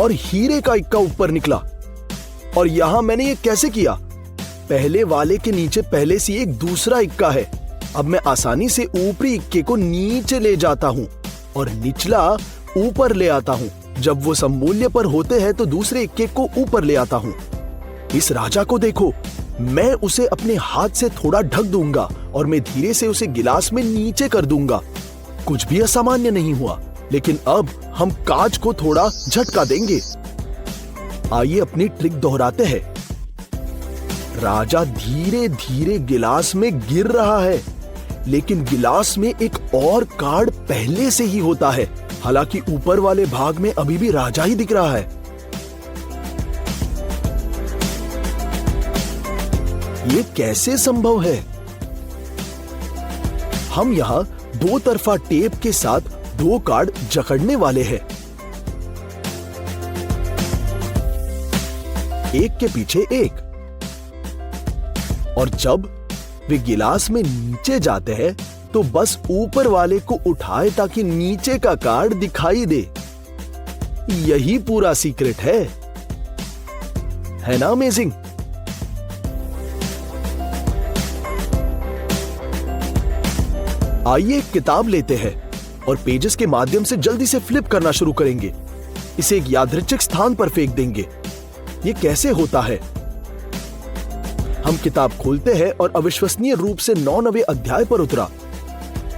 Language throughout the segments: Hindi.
और हीरे का इक्का ऊपर निकला। और यहां मैंने ये कैसे किया? पहले वाले के नीचे पहले से एक दूसरा इक्का है। अब मैं आसानी से ऊपरी इक्के को नीचे ले जाता हूं और निचला ऊपर ले आता हूं। जब वो सममूल्य पर होते हैं तो दूसरे इक्के को ऊपर ले आता हूं। इस राजा को देखो, मैं उसे अपने हाथ से थोड़ा ढक दूंगा और मैं धीरे से उसे गिलास में नीचे कर दूंगा। कुछ भी असामान्य नहीं हुआ, लेकिन अब हम कांच को थोड़ा झटका देंगे। आइए अपनी ट्रिक दोहराते हैं। राजा धीरे धीरे गिलास में गिर रहा है, लेकिन गिलास में एक और कार्ड पहले से ही होता है। हालांकि ऊपर वाले भाग में अभी भी राजा ही दिख रहा है। ये कैसे संभव है? हम यहां दो तरफा टेप के साथ दो कार्ड जकड़ने वाले हैं, एक के पीछे एक। और जब वे गिलास में नीचे जाते हैं तो बस ऊपर वाले को उठाए ताकि नीचे का कार्ड दिखाई दे। यही पूरा सीक्रेट है ना अमेजिंग? आइए एक किताब लेते हैं और पेजेस के माध्यम से जल्दी से फ्लिप करना शुरू करेंगे। इसे एक यादृच्छिक स्थान पर फेंक देंगे। ये कैसे होता है? हम किताब खोलते हैं और अविश्वसनीय रूप से 9 नवे अध्याय पर उतरा।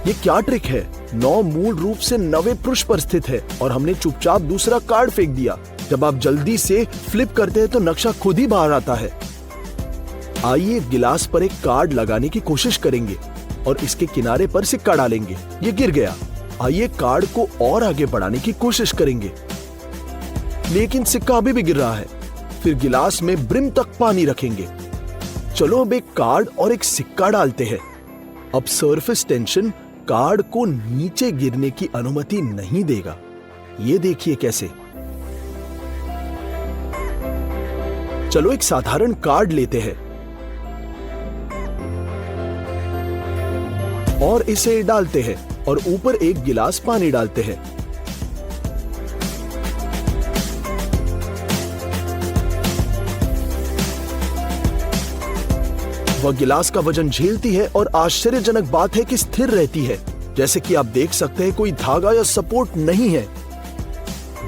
ये क्या ट्रिक है? 9 मूल रूप से 9वें पृष्ठ पर स्थित है और हमने चुपचाप दूसरा कार्ड फेंक दिया। जब आप जल्दी से फ्लिप करते हैं तो नक्शा खुद ही बाहर आता है। आइए गिलास पर एक कार्ड लगाने की कोशिश करेंगे और इसके किनारे पर सिक्का डालेंगे। ये गिर गया। आइए कार्ड को और आगे बढ़ाने की कोशिश करेंगे, लेकिन सिक्का अभी भी गिर रहा है। फिर गिलास में ब्रिम तक पानी रखेंगे। चलो अब एक कार्ड और एक सिक्का डालते हैं। अब सरफेस टेंशन कार्ड को नीचे गिरने की अनुमति नहीं देगा। ये देखिए कैसे। चलो एक साधारण कार्ड लेते हैं और इसे डालते हैं और ऊपर एक गिलास पानी डालते हैं। वह गिलास का वजन झेलती है और आश्चर्यजनक बात है कि स्थिर रहती है। जैसे कि आप देख सकते हैं, कोई धागा या सपोर्ट नहीं है,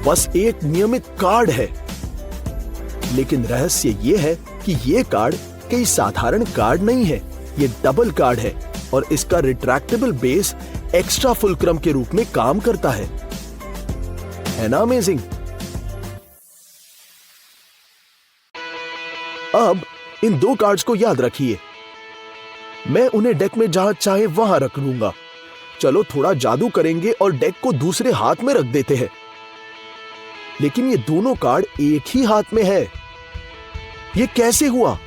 बस एक नियमित कार्ड है। लेकिन रहस्य यह है कि यह कार्ड कोई साधारण कार्ड नहीं है। यह डबल कार्ड है और इसका रिट्रैक्टेबल बेस एक्स्ट्रा फुलक्रम के रूप में काम करता है ना अमेजिंग? अब इन दो कार्ड्स को याद रखिए। मैं उन्हें डेक में जहां चाहे वहां रख लूंगा। चलो थोड़ा जादू करेंगे और डेक को दूसरे हाथ में रख देते हैं। लेकिन ये दोनों कार्ड एक ही हाथ में है। ये कैसे हुआ?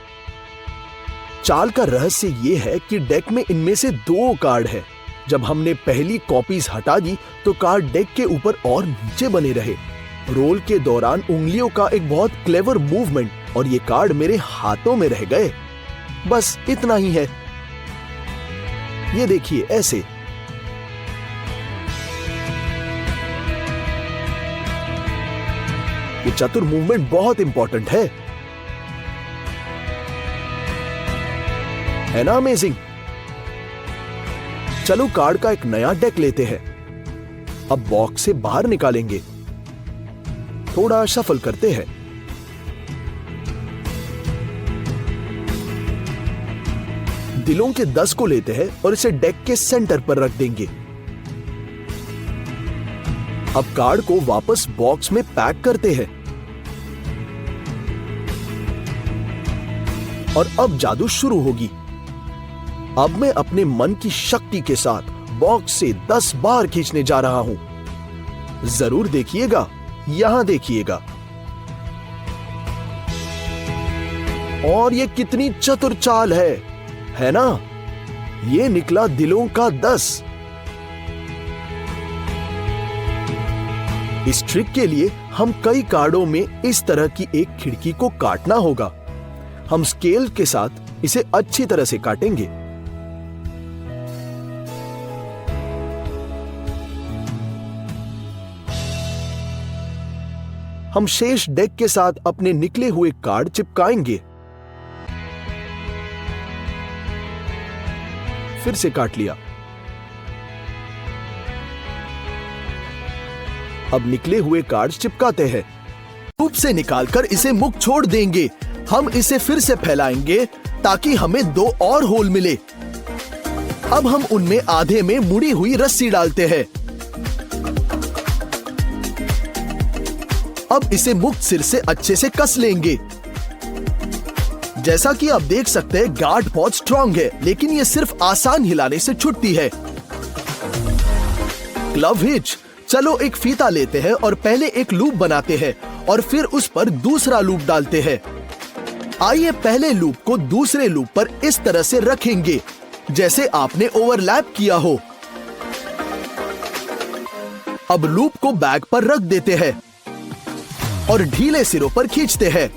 चाल का रहस्य ये है कि डेक में इनमें से 2 कार्ड है। जब हमने पहली कॉपीज हटा दी तो कार्ड डेक के ऊपर और नीचे बने रहे। रोल के दौरान उंगलियों का एक बहुत क्लेवर मूवमेंट और ये कार्ड मेरे हाथों में रह गए। बस इतना ही है। ये देखिए ऐसे। ये चतुर मूवमेंट बहुत इंपॉर्टेंट है ना अमेजिंग? चलो कार्ड का एक नया डेक लेते हैं। अब बॉक्स से बाहर निकालेंगे। थोड़ा शफल करते हैं। दिलों के 10 को लेते हैं और इसे डेक के सेंटर पर रख देंगे। अब कार्ड को वापस बॉक्स में पैक करते हैं और अब जादू शुरू होगी। अब मैं अपने मन की शक्ति के साथ बॉक्स से 10 बार खींचने जा रहा हूं। जरूर देखिएगा, यहां देखिएगा। और ये कितनी चतुर चाल है ना? ये निकला दिलों का 10। इस ट्रिक के लिए हम कई कार्डों में इस तरह की एक खिड़की को काटना होगा। हम स्केल के साथ इसे अच्छी तरह से काटेंगे। हम शेष डेक के साथ अपने निकले हुए कार्ड चिपकाएंगे। फिर से काट लिया। अब निकले हुए कार्ड चिपकाते हैं। लूप से निकालकर इसे मुक्त छोड़ देंगे। हम इसे फिर से फैलाएंगे ताकि हमें 2 और होल मिले। अब हम उनमें आधे में मुड़ी हुई रस्सी डालते हैं। अब इसे मुक्त सिर से अच्छे से कस लेंगे। जैसा कि आप देख सकते हैं गार्ड बहुत स्ट्रांग है, लेकिन ये सिर्फ आसान हिलाने से छूटती है। Club hitch. चलो एक फीता लेते हैं और पहले एक लूप बनाते हैं और फिर उस पर दूसरा लूप डालते हैं। आइए पहले लूप को दूसरे लूप पर इस तरह से रखेंगे जैसे आपने ओवरलैप किया हो। अब लूप को बैग पर रख देते हैं और ढीले सिरों पर खींचते हैं।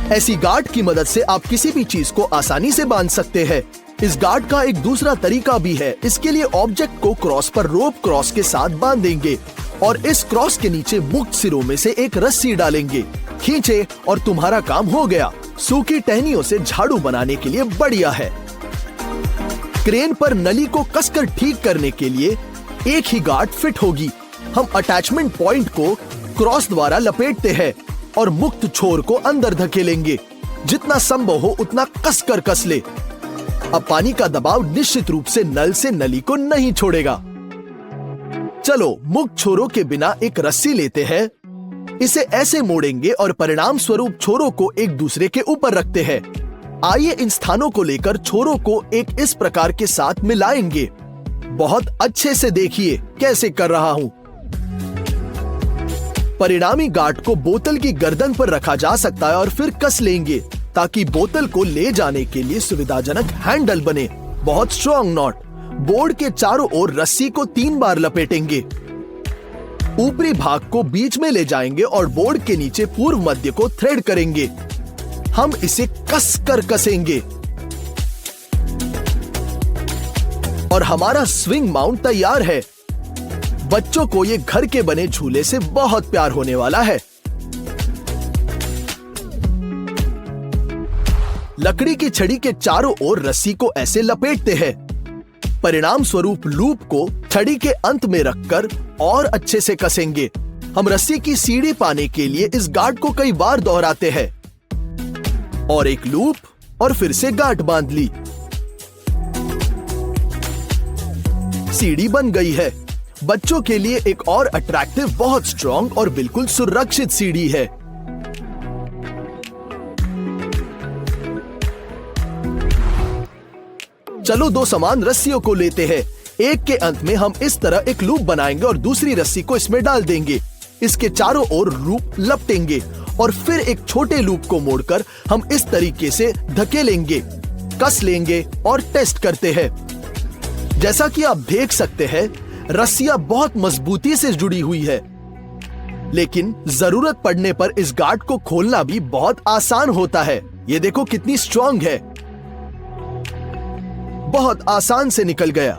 ऐसी गार्ड की मदद से आप किसी भी चीज को आसानी से बांध सकते हैं। इस गार्ड का एक दूसरा तरीका भी है। इसके लिए ऑब्जेक्ट को क्रॉस पर रोप क्रॉस के साथ बांधेंगे और इस क्रॉस के नीचे मुक्त सिरों में से एक रस्सी डालेंगे। खींचे और तुम्हारा काम हो गया। सूखी टहनियों से झाड़ू बनाने के लिए बढ़िया है। क्रेन पर नली को कसकर ठीक करने के लिए एक ही गार्ड फिट होगी। हम अटैचमेंट पॉइंट को क्रॉस द्वारा लपेटते हैं और मुक्त छोर को अंदर धकेलेंगे। जितना संभव हो उतना कसकर कस ले। अब पानी का दबाव निश्चित रूप से नल से नली को नहीं छोड़ेगा। चलो मुक्त छोरों के बिना एक रस्सी लेते हैं। इसे ऐसे मोड़ेंगे और परिणाम स्वरूप छोरों को एक दूसरे के ऊपर रखते हैं। आइए इन स्थानों को लेकर छोरों को एक इस प्रकार के साथ मिलाएंगे। बहुत अच्छे से देखिए कैसे कर रहा हूं। परिणामी गार्ड को बोतल की गर्दन पर रखा जा सकता है और फिर कस लेंगे ताकि बोतल को ले जाने के लिए सुविधाजनक हैंडल बने। बहुत स्ट्रॉन्ग नॉट। बोर्ड के चारों ओर रस्सी को 3 बार लपेटेंगे। ऊपरी भाग को बीच में ले जाएंगे और बोर्ड के नीचे पूर्व मध्य को थ्रेड करेंगे। हम इसे कस कर कसेंगे और हमारा स्विंग माउंट तैयार है। बच्चों को ये घर के बने झूले से बहुत प्यार होने वाला है। लकड़ी की छड़ी के चारों ओर रस्सी को ऐसे लपेटते हैं। परिणाम स्वरूप लूप को छड़ी के अंत में रखकर और अच्छे से कसेंगे। हम रस्सी की सीढ़ी पाने के लिए इस गार्ड को कई बार दोहराते हैं और एक लूप और फिर से गार्ड बांध ली। सीढ़ी बन गई है। बच्चों के लिए एक और अट्रैक्टिव, बहुत स्ट्रॉन्ग और बिल्कुल सुरक्षित सीढ़ी है। चलो 2 समान रस्सियों को लेते हैं। एक के अंत में हम इस तरह एक लूप बनाएंगे और दूसरी रस्सी को इसमें डाल देंगे। इसके चारों ओर लूप लपटेंगे और फिर एक छोटे लूप को मोड़कर हम इस तरीके से धकेलेंगे, कस लेंगे और टेस्ट करते हैं। जैसा कि आप देख सकते हैं रस्सियां बहुत मजबूती से जुड़ी हुई है, लेकिन जरूरत पड़ने पर इस गार्ड को खोलना भी बहुत आसान होता है। ये देखो कितनी स्ट्रॉन्ग है। बहुत आसान से निकल गया।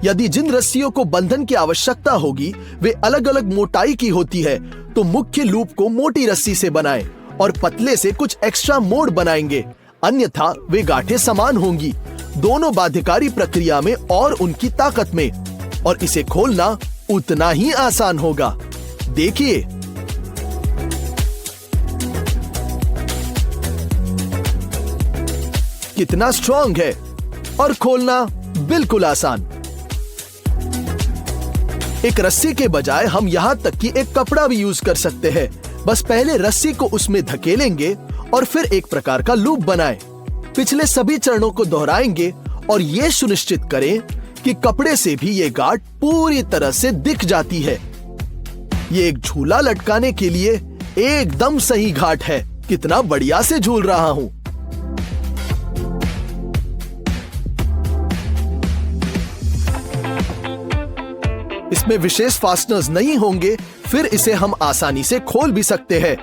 यदि जिन रस्सियों को बंधन की आवश्यकता होगी वे अलग अलग मोटाई की होती है, तो मुख्य लूप को मोटी रस्सी से बनाएं और पतले से कुछ एक्स्ट्रा मोड़ बनाएंगे, अन्यथा वे गांठें समान होंगी, दोनों बाध्यकारी प्रक्रिया में और उनकी ताकत में, और इसे खोलना उतना ही आसान होगा। देखिए, कितना स्ट्रॉन्ग है और खोलना बिल्कुल आसान। एक रस्सी के बजाय हम यहां तक कि एक कपड़ा भी यूज कर सकते हैं। बस पहले रस्सी को उसमें धकेलेंगे और फिर एक प्रकार का लूप बनाएं। पिछले सभी चरणों को दोहराएंगे और ये सुनिश्चित करें कि कपड़े से भी ये गांठ पूरी तरह से दिख जाती है। ये एक झूला लटकाने के लिए एकदम सही घाट है। कितना बढ़िया से झूल रहा हूं। इसमें विशेष फास्टनर्स नहीं होंगे, फिर इसे हम आसानी से खोल भी सकते हैं।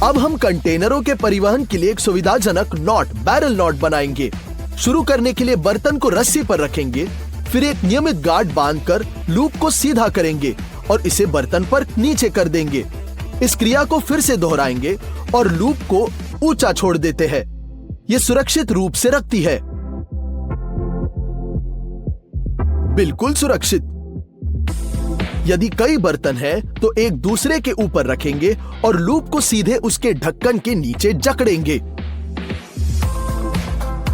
अब हम कंटेनरों के परिवहन के लिए एक सुविधाजनक नॉट, बैरल नॉट बनाएंगे। शुरू करने के लिए बर्तन को रस्सी पर रखेंगे, फिर एक नियमित गार्ड बांधकर लूप को सीधा करेंगे और इसे बर्तन पर नीचे कर देंगे। इस क्रिया को फिर से दोहराएंगे और लूप को ऊंचा छोड़ देते हैं। ये सुरक्षित रूप से रखती है, बिल्कुल सुरक्षित। यदि कई बर्तन हैं तो एक दूसरे के ऊपर रखेंगे और लूप को सीधे उसके ढक्कन के नीचे जकड़ेंगे।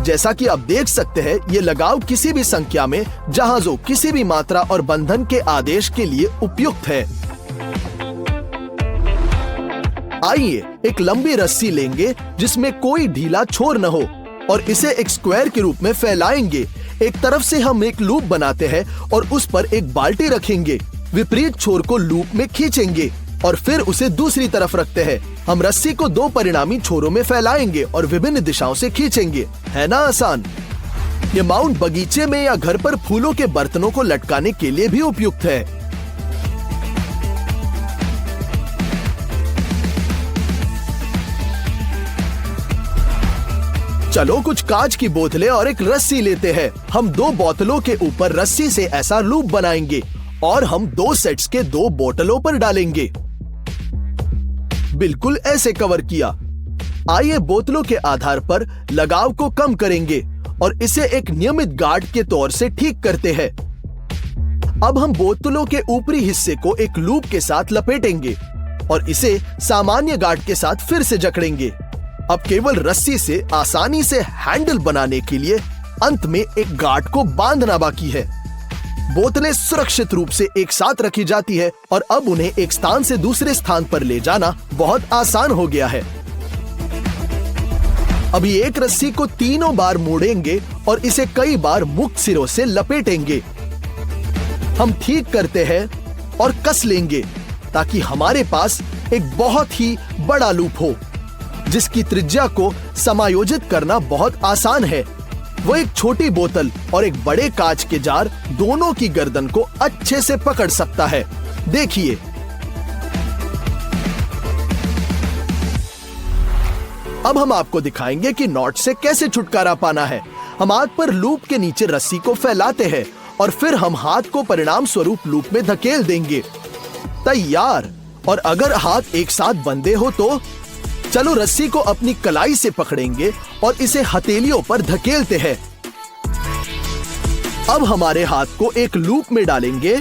जैसा कि आप देख सकते हैं, ये लगाव किसी भी संख्या में जहाजों, किसी भी मात्रा और बंधन के आदेश के लिए उपयुक्त है। आइए एक लंबी रस्सी लेंगे जिसमें कोई ढीला छोर न हो और इसे एक स्क्वायर के रूप में फैलाएंगे। एक तरफ से हम एक लूप बनाते हैं और उस पर एक बाल्टी रखेंगे। विपरीत छोर को लूप में खींचेंगे और फिर उसे दूसरी तरफ रखते हैं। हम रस्सी को दो परिणामी छोरों में फैलाएंगे और विभिन्न दिशाओं से खींचेंगे। है ना आसान? ये माउंट बगीचे में या घर पर फूलों के बर्तनों को लटकाने के लिए भी उपयुक्त है। चलो कुछ कांच की बोतलें और एक रस्सी लेते हैं। हम दो बोतलों के ऊपर रस्सी से ऐसा लूप बनाएंगे और हम दो सेट्स के दो बोतलों पर डालेंगे। बिल्कुल ऐसे कवर किया। आइए बोतलों के आधार पर लगाव को कम करेंगे और इसे एक नियमित गार्ड के तौर से ठीक करते हैं। अब हम बोतलों के ऊपरी हिस्से को एक लूप के साथ लपेटेंगे और इसे सामान्य गार्ड के साथ फिर से जकड़ेंगे। अब केवल रस्सी से आसानी से हैंडल बनाने के लिए अंत में एक गार्ड को बांधना बाकी है। बोतलें सुरक्षित रूप से एक साथ रखी जाती है और अब उन्हें एक स्थान से दूसरे स्थान पर ले जाना बहुत आसान हो गया है। अभी एक रस्सी को तीनों बार मोड़ेंगे और इसे कई बार मुक्त सिरों से लपेटेंगे। हम ठीक करते हैं और कस लेंगे ताकि हमारे पास एक बहुत ही बड़ा लूप हो जिसकी त्रिज्या को समायोजित करना बहुत आसान है। वो एक छोटी बोतल और एक बड़े कांच के जार दोनों की गर्दन को अच्छे से पकड़ सकता है। देखिए, अब हम आपको दिखाएंगे कि नॉट से कैसे छुटकारा पाना है। हम हाथ पर लूप के नीचे रस्सी को फैलाते हैं और फिर हम हाथ को परिणाम स्वरूप लूप में धकेल देंगे। तैयार। और अगर हाथ एक साथ बंधे हो तो चलो रस्सी को अपनी कलाई से पकड़ेंगे और इसे हथेलियों पर धकेलते हैं। अब हमारे हाथ को एक लूप में डालेंगे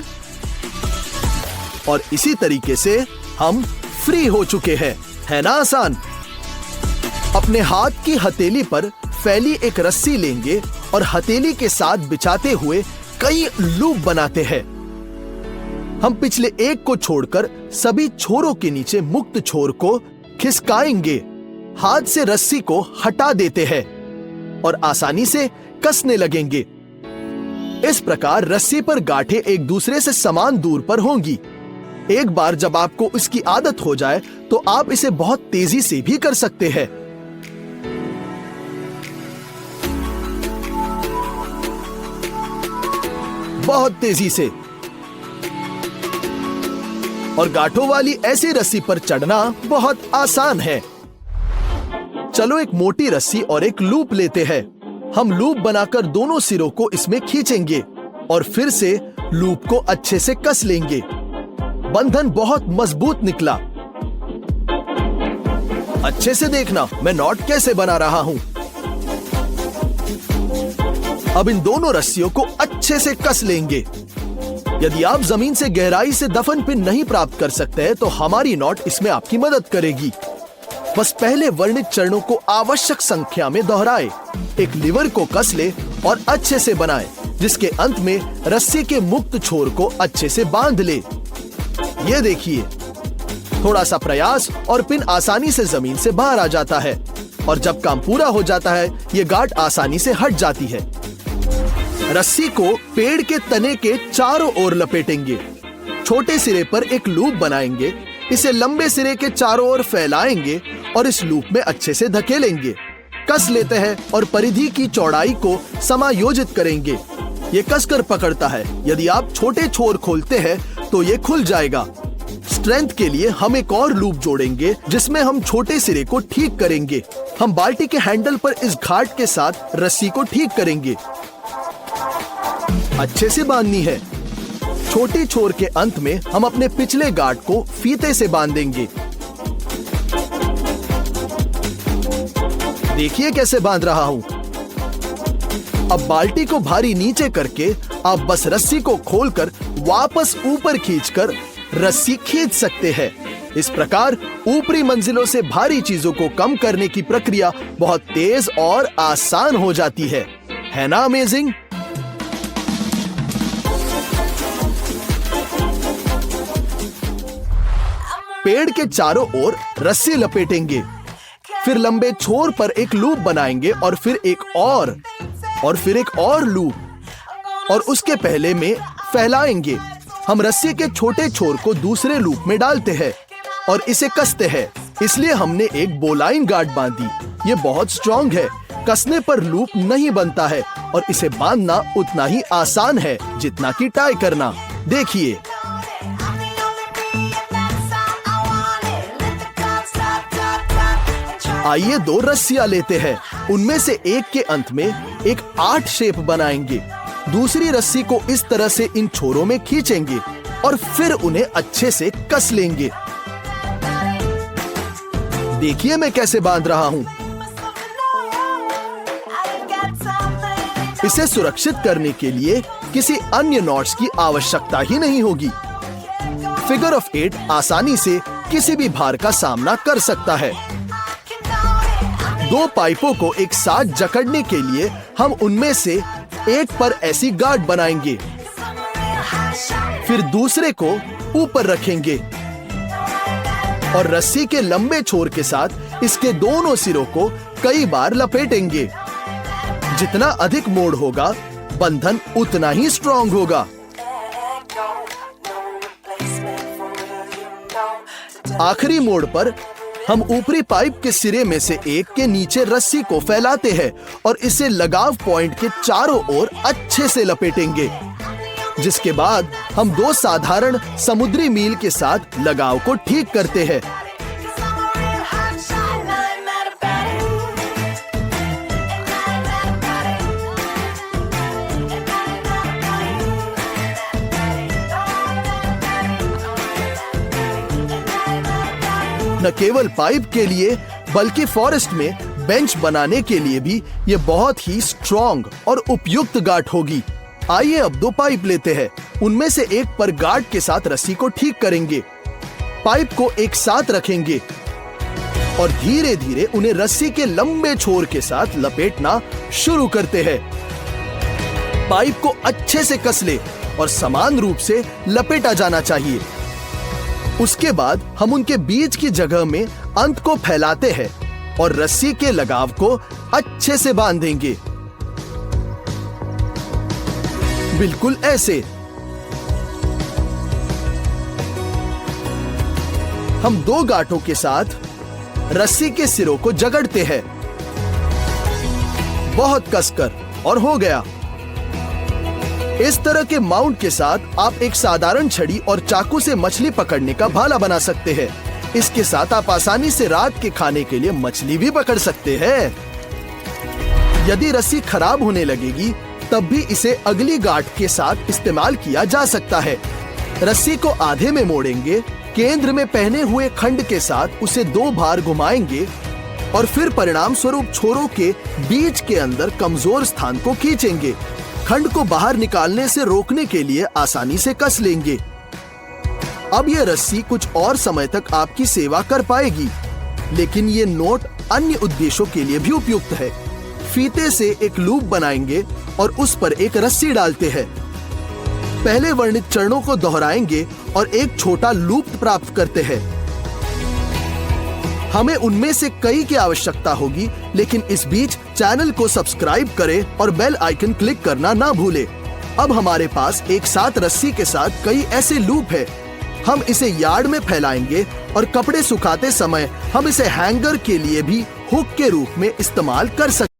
और इसी तरीके से हम फ्री हो चुके हैं। है ना आसान? अपने हाथ की हथेली पर फैली एक रस्सी लेंगे और हथेली के साथ बिछाते हुए कई लूप बनाते हैं। हम पिछले एक को छोड़कर सभी छोरों के नीचे मुक्त छोर को खिसकाएंगे। हाथ से रस्सी को हटा देते हैं और आसानी से कसने लगेंगे। इस प्रकार रस्सी पर गांठें एक दूसरे से समान दूर पर होंगी। एक बार जब आपको इसकी आदत हो जाए तो आप इसे बहुत तेजी से भी कर सकते हैं। बहुत तेजी से। और गांठों वाली ऐसी रस्सी पर चढ़ना बहुत आसान है। चलो एक मोटी रस्सी और एक लूप लेते हैं। हम लूप बनाकर दोनों सिरों को इसमें खींचेंगे और फिर से लूप को अच्छे से कस लेंगे। बंधन बहुत मजबूत निकला। अच्छे से देखना मैं नॉट कैसे बना रहा हूं। अब इन दोनों रस्सियों को अच्छे से कस लेंगे। यदि आप जमीन से गहराई से दफन पिन नहीं प्राप्त कर सकते हैं तो हमारी नॉट इसमें आपकी मदद करेगी। बस पहले वर्णित चरणों को आवश्यक संख्या में दोहराए। एक लीवर को कस ले और अच्छे से बनाए, जिसके अंत में रस्सी के मुक्त छोर को अच्छे से बांध ले। ये देखिए, थोड़ा सा प्रयास और पिन आसानी से जमीन से बाहर आ जाता है और जब काम पूरा हो जाता है ये गांठ आसानी से हट जाती है। रस्सी को पेड़ के तने के चारों ओर लपेटेंगे। छोटे सिरे पर एक लूप बनाएंगे, इसे लंबे सिरे के चारों ओर फैलाएंगे और इस लूप में अच्छे से धकेलेंगे। कस लेते हैं और परिधि की चौड़ाई को समायोजित करेंगे। ये कसकर पकड़ता है। यदि आप छोटे छोर खोलते हैं तो ये खुल जाएगा। स्ट्रेंथ के लिए हम एक और लूप जोड़ेंगे जिसमें हम छोटे सिरे को ठीक करेंगे। हम बाल्टी के हैंडल पर इस घाट के साथ रस्सी को ठीक करेंगे। अच्छे से बांधनी है। छोटी छोर के अंत में हम अपने पिछले गार्ड को फीते से बांधेंगे। देखिए कैसे बांध रहा हूं। अब बाल्टी को भारी नीचे करके आप बस रस्सी को खोलकर वापस ऊपर खींचकर रस्सी खींच सकते हैं। इस प्रकार ऊपरी मंजिलों से भारी चीजों को कम करने की प्रक्रिया बहुत तेज और आसान हो जाती है ना अमेजिंग? पेड़ के चारों ओर रस्सी लपेटेंगे, फिर लंबे छोर पर एक लूप बनाएंगे और फिर एक और लूप, और उसके पहले में फैलाएंगे। हम रस्सी के छोटे छोर को दूसरे लूप में डालते हैं और इसे कसते हैं। इसलिए हमने एक बोलाइन गार्ड बांधी। ये बहुत स्ट्रॉन्ग है, कसने पर लूप नहीं बनता है और इसे बांधना उतना ही आसान है जितना कि टाई करना। देखिए, आइए 2 रस्सियां लेते हैं। उनमें से एक के अंत में एक 8 शेप बनाएंगे। दूसरी रस्सी को इस तरह से इन छोरों में खींचेंगे और फिर उन्हें अच्छे से कस लेंगे। देखिए मैं कैसे बांध रहा हूं। इसे सुरक्षित करने के लिए किसी अन्य नॉट्स की आवश्यकता ही नहीं होगी। फिगर ऑफ 8 आसानी से किसी भी भार का सामना कर सकता है। 2 पाइपों को एक साथ जकड़ने के लिए हम उनमें से एक पर ऐसी गार्ड बनाएंगे, फिर दूसरे को ऊपर रखेंगे और रस्सी के लंबे छोर के साथ इसके दोनों सिरों को कई बार लपेटेंगे। जितना अधिक मोड़ होगा, बंधन उतना ही स्ट्रॉन्ग होगा। आखिरी मोड़ पर हम ऊपरी पाइप के सिरे में से एक के नीचे रस्सी को फैलाते हैं और इसे लगाव पॉइंट के चारों ओर अच्छे से लपेटेंगे, जिसके बाद हम 2 साधारण समुद्री मील के साथ लगाव को ठीक करते हैं। न केवल पाइप के लिए बल्कि फॉरेस्ट में बेंच बनाने के लिए भी ये बहुत ही स्ट्रॉन्ग और उपयुक्त गार्ड होगी। आइए अब 2 पाइप लेते हैं। उनमें से एक पर गार्ड के साथ रस्सी को ठीक करेंगे, पाइप को एक साथ रखेंगे और धीरे धीरे उन्हें रस्सी के लंबे छोर के साथ लपेटना शुरू करते हैं। पाइप को अच्छे से कस ले और समान रूप से लपेटा जाना चाहिए। उसके बाद हम उनके बीच की जगह में अंत को फैलाते हैं और रस्सी के लगाव को अच्छे से बांधेंगे, बिल्कुल ऐसे। हम 2 गांठों के साथ रस्सी के सिरों को जकड़ते हैं, बहुत कसकर, और हो गया। इस तरह के माउंट के साथ आप एक साधारण छड़ी और चाकू से मछली पकड़ने का भाला बना सकते हैं। इसके साथ आप आसानी से रात के खाने के लिए मछली भी पकड़ सकते हैं। यदि रस्सी खराब होने लगेगी तब भी इसे अगली गांठ के साथ इस्तेमाल किया जा सकता है। रस्सी को आधे में मोड़ेंगे, केंद्र में पहने हुए खंड के साथ उसे 2 बार घुमाएंगे और फिर परिणाम स्वरूप छोरों के बीच के अंदर कमजोर स्थान को खींचेंगे। खंड को बाहर निकालने से रोकने के लिए आसानी से कस लेंगे। अब यह रस्सी कुछ और समय तक आपकी सेवा कर पाएगी, लेकिन ये नोट अन्य उद्देश्यों के लिए भी उपयुक्त है। फीते से एक लूप बनाएंगे और उस पर एक रस्सी डालते हैं। पहले वर्णित चरणों को दोहराएंगे और एक छोटा लूप प्राप्त करते हैं। हमें उनमें से कई की आवश्यकता होगी, लेकिन इस बीच चैनल को सब्सक्राइब करें और बेल आइकन क्लिक करना ना भूलें। अब हमारे पास एक साथ रस्सी के साथ कई ऐसे लूप है। हम इसे यार्ड में फैलाएंगे और कपड़े सुखाते समय हम इसे हैंगर के लिए भी हुक के रूप में इस्तेमाल कर सकते हैं।